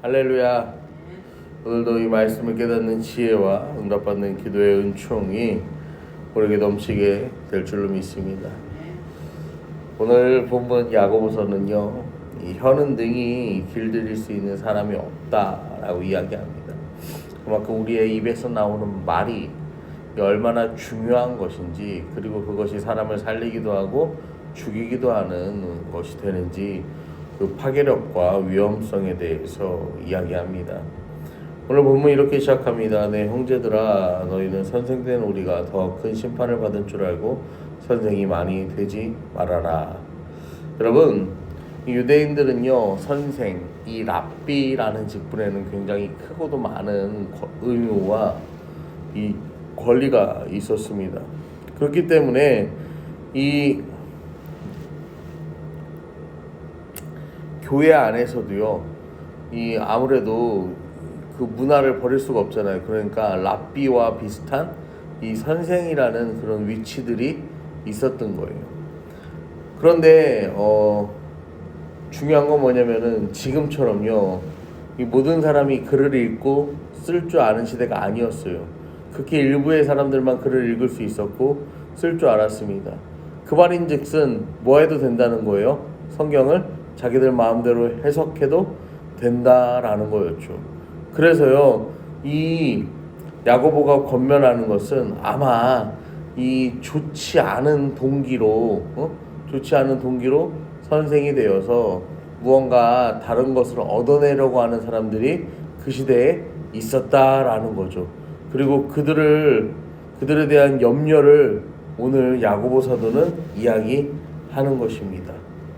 할렐루야. 오늘도 이 말씀을 깨닫는 지혜와 응답받는 기도의 은총이 우리에게 넘치게 될 줄로 믿습니다. 오늘 본문 야고보서는요, 이 혀는 등이 길들일 수 있는 사람이 없다라고 이야기합니다. 그만큼 우리의 입에서 나오는 말이 얼마나 중요한 것인지, 그리고 그것이 사람을 살리기도 하고 죽이기도 하는 것이 되는지, 그 파괴력과 위험성에 대해서 이야기합니다. 오늘 본문 이렇게 시작합니다. 내 형제들아, 너희는 선생된 우리가 더 큰 심판을 받을 줄 알고 선생이 많이 되지 말아라. 여러분, 유대인들은요, 선생, 이 랍비라는 직분에는 굉장히 크고도 많은 의무와 이 권리가 있었습니다. 그렇기 때문에 이 교회 안에서도요, 이 아무래도 그 문화를 버릴 수가 없잖아요. 그러니까 랍비와 비슷한 이 선생이라는 그런 위치들이 있었던 거예요. 그런데 중요한 건 뭐냐면은 지금처럼요, 이 모든 사람이 글을 읽고 쓸 줄 아는 시대가 아니었어요. 극히 일부의 사람들만 글을 읽을 수 있었고 쓸 줄 알았습니다. 그 말인즉슨 뭐 해도 된다는 거예요. 성경을 자기들 마음대로 해석해도 된다라는 거였죠. 그래서요, 이 야고보가 권면하는 것은 아마 이 좋지 않은 동기로 선생이 되어서 무언가 다른 것을 얻어내려고 하는 사람들이 그 시대에 있었다라는 거죠. 그리고 그들에 대한 염려를 오늘 야고보 사도는 이야기하는 것입니다.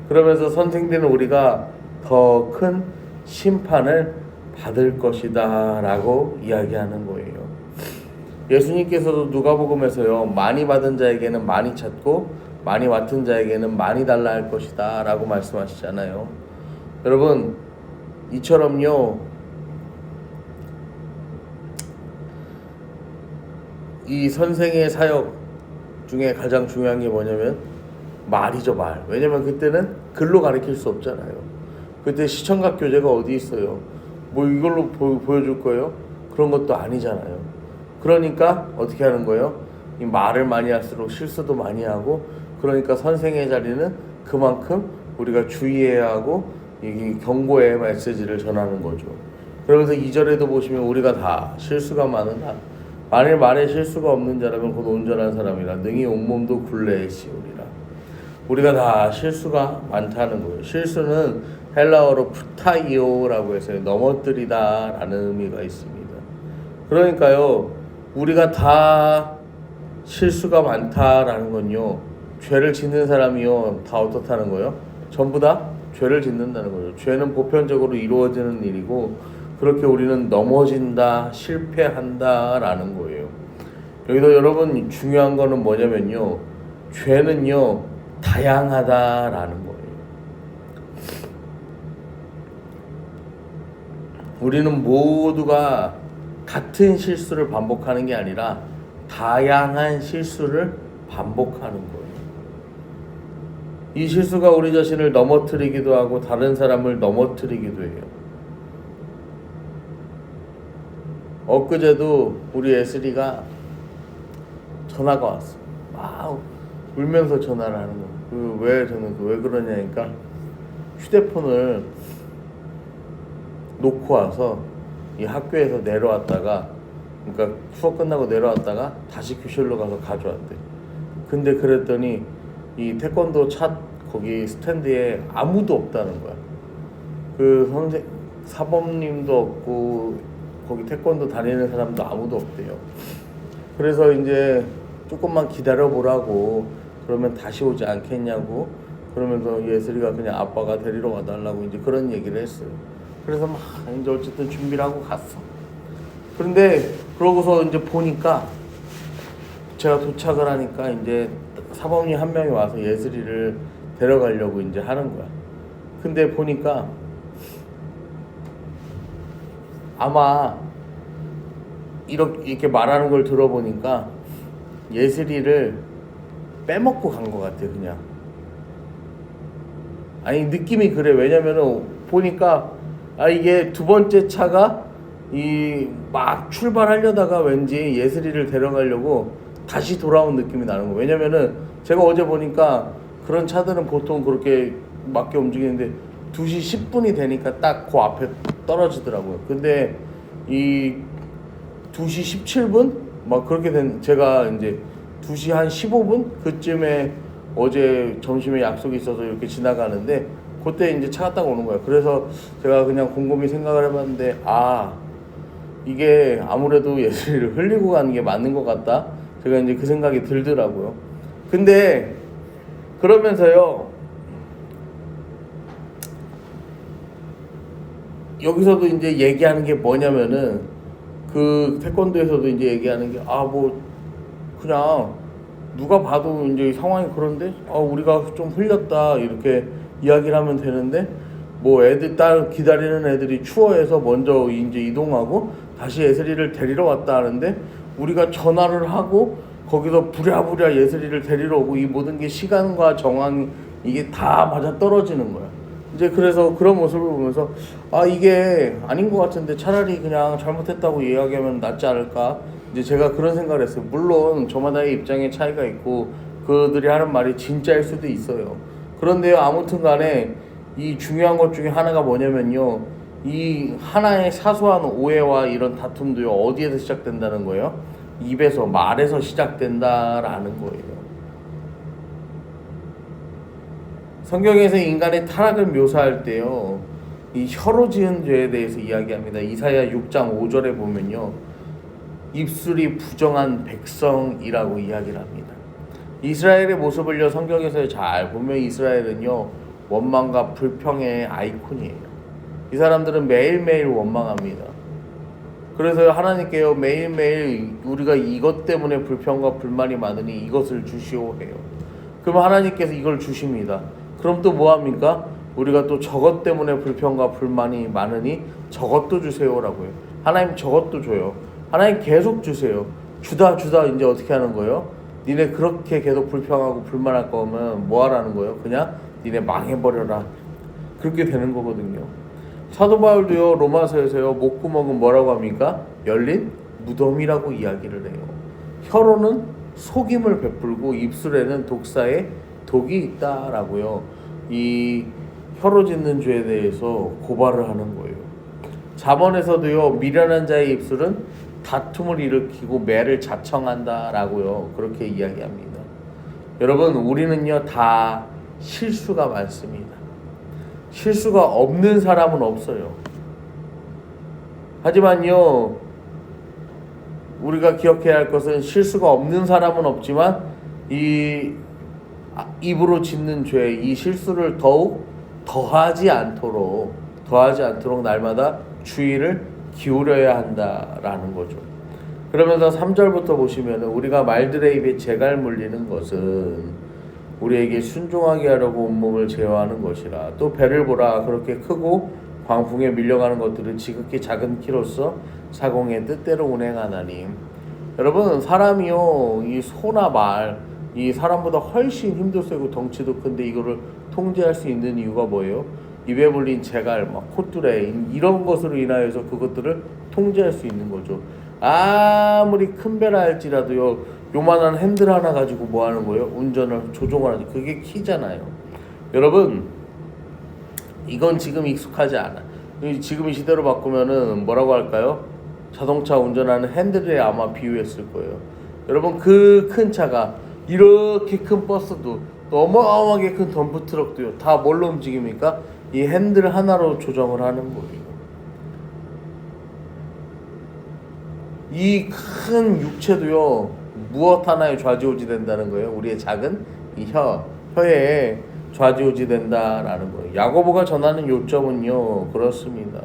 그러면서 선생되는 우리가 더 큰 심판을 받을 것이다 라고 이야기하는 거예요. 예수님께서도 누가복음에서요, 많이 받은 자에게는 많이 찾고 많이 맡은 자에게는 많이 달라 할 것이다 라고 말씀하시잖아요. 여러분, 이처럼요, 이 선생의 사역 중에 가장 중요한 게 뭐냐면 말이죠, 말. 왜냐면 그때는 글로 가르칠 수 없잖아요. 그때 시청각 교재가 어디 있어요? 뭐 이걸로 보여줄 거예요? 그런 것도 아니잖아요. 그러니까 어떻게 하는 거예요? 이 말을 많이 할수록 실수도 많이 하고, 그러니까 선생의 자리는 그만큼 우리가 주의해야 하고 이 경고의 메시지를 전하는 거죠. 그러면서 2절에도 보시면 우리가 다 실수가 많으나 만일 말에 실수가 없는 자라면 곧 온전한 사람이라 능히 온몸도 굴레에 씌우리라. 우리가 다 실수가 많다는 거예요. 실수는 헬라어로 푸타이오라고 해서 넘어뜨리다 라는 의미가 있습니다. 그러니까요, 우리가 다 실수가 많다라는 건요, 죄를 짓는 사람이요, 다 어떻다는 거예요? 전부 다 죄를 짓는다는 거죠. 죄는 보편적으로 이루어지는 일이고, 그렇게 우리는 넘어진다, 실패한다 라는 거예요. 여기서 여러분 중요한 거는 뭐냐면요, 죄는요 다양하다라는 거예요. 우리는 모두가 같은 실수를 반복하는 게 아니라 다양한 실수를 반복하는 거예요. 이 실수가 우리 자신을 넘어뜨리기도 하고 다른 사람을 넘어뜨리기도 해요. 엊그제도 우리 애슬이가 전화가 왔어. 막 울면서 전화를 하는 거야. 왜 그러냐니까, 휴대폰을 놓고 와서 이 학교에서 내려왔다가, 그러니까 수업 끝나고 내려왔다가 다시 교실로 가서 가져왔대. 근데 그랬더니 이 태권도 차 거기 스탠드에 아무도 없다는 거야. 그 사범님도 없고 거기 태권도 다니는 사람도 아무도 없대요. 그래서 이제 조금만 기다려보라고, 그러면 다시 오지 않겠냐고, 그러면서 예슬이가 그냥 아빠가 데리러 와달라고 이제 그런 얘기를 했어요. 그래서 막 이제 어쨌든 준비를 하고 갔어. 그런데 그러고서 이제 보니까, 제가 도착을 하니까 이제 사범님 한 명이 와서 예슬이를 데려가려고 이제 하는 거야. 근데 보니까 아마 이렇게 말하는 걸 들어보니까 예슬이를 빼먹고 간 것 같아, 그냥. 아니, 느낌이 그래. 왜냐면은 보니까 이게 두 번째 차가 이 막 출발하려다가 왠지 예슬이를 데려가려고 다시 돌아온 느낌이 나는 거예요. 왜냐면은 제가 어제 보니까 그런 차들은 보통 그렇게 맞게 움직이는데 2시 10분이 되니까 딱 그 앞에 떨어지더라고요. 근데 이 2시 17분 막 그렇게 된, 제가 이제 2시 한 15분 그쯤에 어제 점심에 약속이 있어서 이렇게 지나가는데 그때 이제 차가 딱 오는 거예요. 그래서 제가 그냥 곰곰이 생각을 해봤는데 이게 아무래도 예슬이를 흘리고 가는 게 맞는 것 같다. 제가 이제 그 생각이 들더라고요. 근데 그러면서요, 여기서도 이제 얘기하는 게 뭐냐면은 그 태권도에서도 이제 얘기하는 게 뭐 그냥 누가 봐도 이제 상황이 그런데 우리가 좀 흘렸다 이렇게 이야기를 하면 되는데, 뭐 애들 딸 기다리는 애들이 추워해서 먼저 이제 이동하고 다시 예슬이를 데리러 왔다 하는데 우리가 전화를 하고 거기서 부랴부랴 예슬이를 데리러 오고 이 모든 게 시간과 정황이 이게 다 맞아 떨어지는 거야. 이제 그래서 그런 모습을 보면서 이게 아닌 것 같은데 차라리 그냥 잘못했다고 이야기하면 낫지 않을까. 이제 제가 그런 생각을 했어요. 물론 저마다의 입장에 차이가 있고 그들이 하는 말이 진짜일 수도 있어요. 그런데요, 아무튼 간에 이 중요한 것 중에 하나가 뭐냐면요, 이 하나의 사소한 오해와 이런 다툼도요 어디에서 시작된다는 거예요? 입에서, 말에서 시작된다라는 거예요. 성경에서 인간의 타락을 묘사할 때요, 이 혀로 지은 죄에 대해서 이야기합니다. 이사야 6장 5절에 보면요, 입술이 부정한 백성이라고 이야기를 합니다. 이스라엘의 모습을요 성경에서 잘 보면 이스라엘은요 원망과 불평의 아이콘이에요. 이 사람들은 매일매일 원망합니다. 그래서 하나님께요 매일매일 우리가 이것 때문에 불평과 불만이 많으니 이것을 주시오 해요. 그럼 하나님께서 이걸 주십니다. 그럼 또 뭐합니까? 우리가 또 저것 때문에 불평과 불만이 많으니 저것도 주세요라고 해요. 하나님 저것도 줘요. 하나님 계속 주세요. 주다 이제 어떻게 하는 거예요? 니네 그렇게 계속 불평하고 불만할 거면 뭐 하라는 거예요? 그냥 니네 망해버려라. 그렇게 되는 거거든요. 사도 바울도요 로마서에서요 목구멍은 뭐라고 합니까? 열린 무덤이라고 이야기를 해요. 혀로는 속임을 베풀고 입술에는 독사의 독이 있다라고요. 이 혀로 짓는 죄에 대해서 고발을 하는 거예요. 잠언에서도요 미련한 자의 입술은 다툼을 일으키고 매를 자청한다라고요 그렇게 이야기합니다. 여러분, 우리는요 다 실수가 많습니다. 실수가 없는 사람은 없어요. 하지만요 우리가 기억해야 할 것은 실수가 없는 사람은 없지만 이 입으로 짓는 죄, 이 실수를 더욱 더하지 않도록 날마다 주의를 기울여야 한다라는 거죠. 그러면서 3절부터 보시면 우리가 말들의 입에 재갈 물리는 것은 우리에게 순종하게 하려고 온몸을 제어하는 것이라. 또 배를 보라. 그렇게 크고 광풍에 밀려가는 것들은 지극히 작은 키로서 사공의 뜻대로 운행하나니. 여러분, 사람이요 이 소나 말, 이 사람보다 훨씬 힘도 세고 덩치도 큰데 이거를 통제할 수 있는 이유가 뭐예요? 입에 물린 재갈, 콧뚜레 이런 것으로 인하여서 그것들을 통제할 수 있는 거죠. 아무리 큰 배라 할지라도요 요만한 핸들 하나 가지고 뭐 하는 거예요? 운전을 조종을 하지. 그게 키잖아요. 여러분, 이건 지금 익숙하지 않아. 지금 이 시대로 바꾸면은 뭐라고 할까요? 자동차 운전하는 핸들에 아마 비유했을 거예요. 여러분, 그 큰 차가 이렇게 큰 버스도 또 어마어마하게 큰 덤프 트럭도요 다 뭘로 움직입니까? 이 핸들 하나로 조정을 하는 거예요. 이 큰 육체도요 무엇 하나에 좌지우지 된다는 거예요. 우리의 작은 이 혀에 좌지우지 된다라는 거예요. 야고보가 전하는 요점은요 그렇습니다.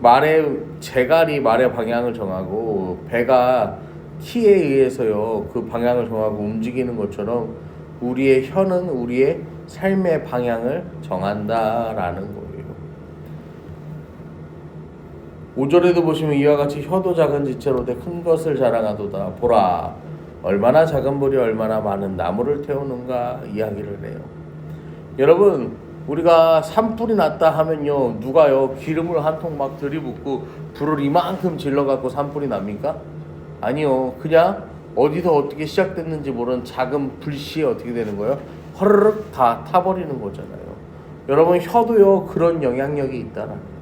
말의 재갈이 말의 방향을 정하고 배가 키에 의해서요 그 방향을 정하고 움직이는 것처럼 우리의 혀는 우리의 삶의 방향을 정한다라는 거예요. 5절에도 보시면 이와 같이 혀도 작은 지체로되 큰 것을 자랑하도다. 보라, 얼마나 작은 볼이 얼마나 많은 나무를 태우는가 이야기를 해요. 여러분, 우리가 산불이 났다 하면요, 누가요 기름을 한 통 막 들이붓고 불을 이만큼 질러갖고 산불이 납니까? 아니요. 그냥 어디서 어떻게 시작됐는지 모르는 작은 불씨에 어떻게 되는 거예요? 허르륵 다 타버리는 거잖아요. 여러분, 혀도요 그런 영향력이 있다라는 거예요.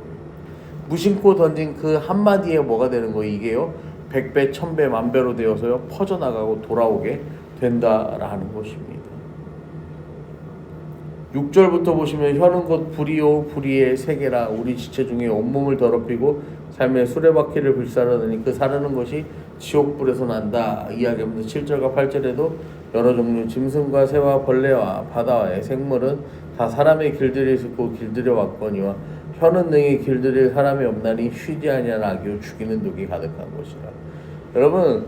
무심코 던진 그 한마디에 뭐가 되는 거예요? 이게요 100배, 1000배, 만배로 되어서요 퍼져나가고 돌아오게 된다라는 것입니다. 6절부터 보시면 혀는 곧 불이요 불의의 세계라 우리 지체 중에 온몸을 더럽히고 삶의 수레바퀴를 불사르느니 그 사르는 것이 지옥불에서 난다 이야기하면서 7절과 8절에도 여러 종류 짐승과 새와 벌레와 바다와의 생물은 다 사람의 길들이 있고 길들여 왔거니와 혀는 능히 길들일 사람이 없나니 쉬지 아니한 악이요 죽이는 독이 가득한 것이라. 여러분,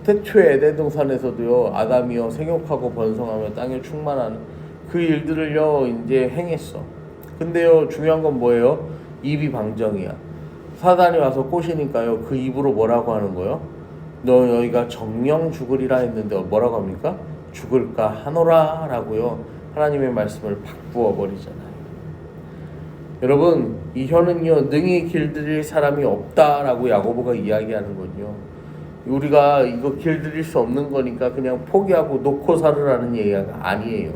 태초에 에덴 동산에서도요 아담이요 생육하고 번성하며 땅에 충만한 그 일들을요 이제 행했어. 근데요 중요한 건 뭐예요? 입이 방정이야. 사단이 와서 꼬시니까요 그 입으로 뭐라고 하는 거예요? 너희가 정령 죽으리라 했는데 뭐라고 합니까? 죽을까 하노라 라고요 하나님의 말씀을 바꾸어 버리잖아요. 여러분, 이 혀는요 능히 길들일 사람이 없다라고 야고보가 이야기하는 건요, 우리가 이거 길들일 수 없는 거니까 그냥 포기하고 놓고 살으라는 얘기가 아니에요.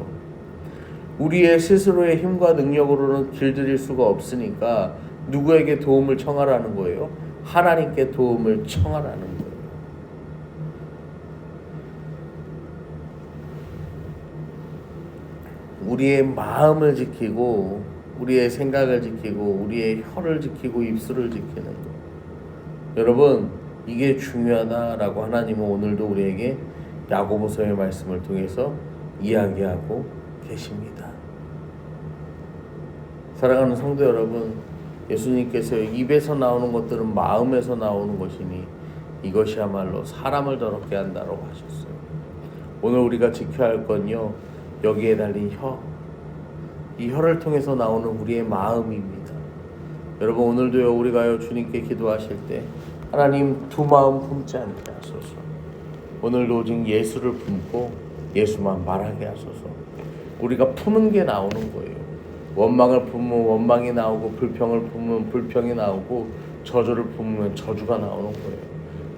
우리의 스스로의 힘과 능력으로는 길들일 수가 없으니까 누구에게 도움을 청하라는 거예요? 하나님께 도움을 청하라는 거예요. 우리의 마음을 지키고 우리의 생각을 지키고 우리의 혀를 지키고 입술을 지키는 것, 여러분 이게 중요하다라고 하나님은 오늘도 우리에게 야고보서의 말씀을 통해서 이야기하고 계십니다. 사랑하는 성도 여러분, 예수님께서 입에서 나오는 것들은 마음에서 나오는 것이니 이것이야말로 사람을 더럽게 한다고 하셨어요. 오늘 우리가 지켜야 할 건요 여기에 달린 혀, 이 혀를 통해서 나오는 우리의 마음입니다. 여러분, 오늘도요 우리가요 주님께 기도하실 때 하나님 두 마음 품지 않게 하소서. 오늘도 오직 예수를 품고 예수만 말하게 하소서. 우리가 품은 게 나오는 거예요. 원망을 품으면 원망이 나오고 불평을 품으면 불평이 나오고 저주를 품으면 저주가 나오는 거예요.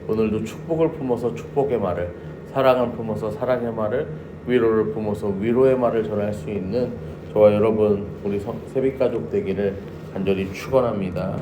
오늘도 축복을 품어서 축복의 말을, 사랑을 품어서 사랑의 말을, 위로를 품어서 위로의 말을 전할 수 있는 저와 여러분 우리 새빛가족 되기를 간절히 축원합니다.